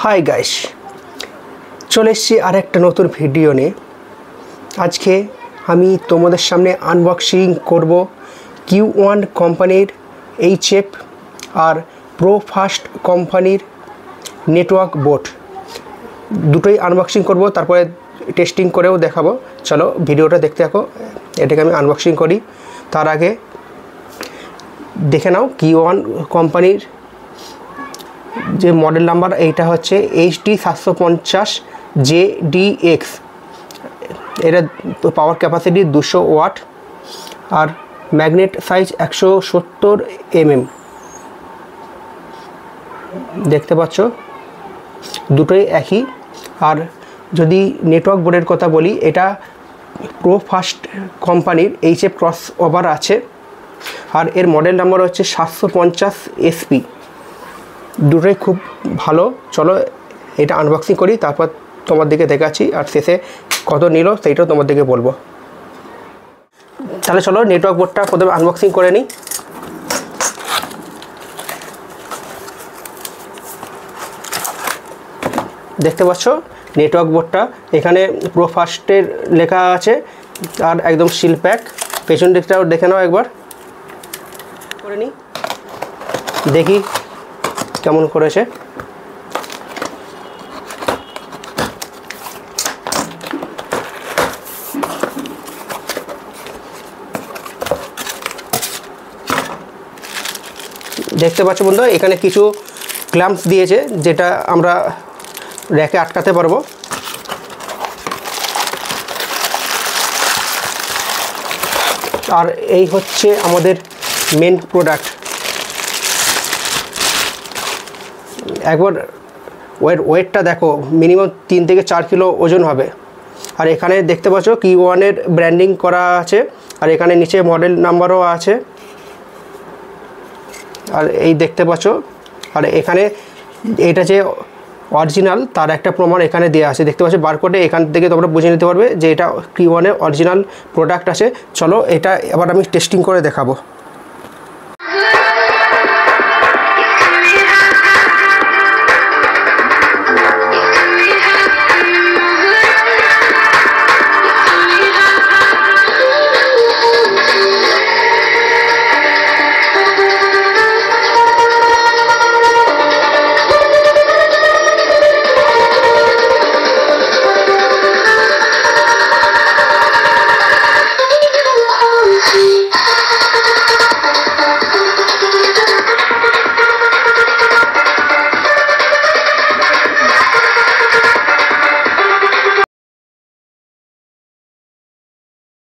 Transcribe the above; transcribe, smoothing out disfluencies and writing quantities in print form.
Hi guys, চলে এসেছি আর একটা নতুন ভিডিও নিয়ে। আজকে আমি তোমাদের সামনে আনবক্সিং করব Q1 কোম্পানির HF আর প্রোফাস্ট কোম্পানির নেটওয়ার্ক বোর্ড। দুটোই আনবক্সিং করব, তারপরে টেস্টিং করেও দেখাবো। চলো ভিডিওটা দেখতে থাকো। এটাকে আমি আনবক্সিং করি। তার আগে দেখে নাও Q1 কোম্পানির যে মডেল নাম্বার, এইটা হচ্ছে HD 750JDX। এটা পাওয়ার ক্যাপাসিটি 200 ওয়াট আর ম্যাগনেট সাইজ 170 mm। দেখতে পাচ্ছ দুটোই একই। আর যদি নেটওয়ার্ক বোর্ডের কথা বলি, এটা প্রোফাস্ট কোম্পানির HF ক্রস ওভার আছে আর এর মডেল নাম্বার হচ্ছে 750 SP। দুটোই খুব ভালো। চলো এটা আনবক্সিং করি, তারপর তোমার দিকে দেখাচ্ছি আর শেষে কত নিল সেইটাও তোমার দিকে বলবো। তাহলে চলো নেটওয়ার্ক বোর্ডটা প্রথমে আনবক্সিং করে নিই। দেখতে পাচ্ছ নেটওয়ার্ক বোর্ডটা, এখানে প্রোফাস্টের লেখা আছে আর একদম সিল প্যাক। পেছন দিকটাও দেখে নাও একবার, করে নিই, দেখি কেমন করেছে। দেখতে পাচ্ছ বন্ধু, এখানে কিছু ক্ল্যাম্পস দিয়েছে যেটা আমরা র্যাকে আটকাতে পারবো। আর এই হচ্ছে আমাদের মেন প্রোডাক্ট। একবার ওয়েটটা দেখো, মিনিমাম 3 থেকে 4 কিলো ওজন হবে। আর এখানে দেখতে পাচ্ছ Q1 এর ব্র্যান্ডিং করা আছে আর এখানে নিচে মডেল নাম্বারও আছে। আর এই দেখতে পাচ্ছ, আর এখানে এটা যে অরিজিনাল তার একটা প্রমাণ এখানে দেওয়া আছে। দেখতে পাচ্ছ বারকোডে, এখান থেকে তোমরা বুঝে নিতে পারবে যে এটা Q1 এর অরিজিনাল প্রোডাক্ট আছে। চলো এটা এবার আমি টেস্টিং করে দেখাবো।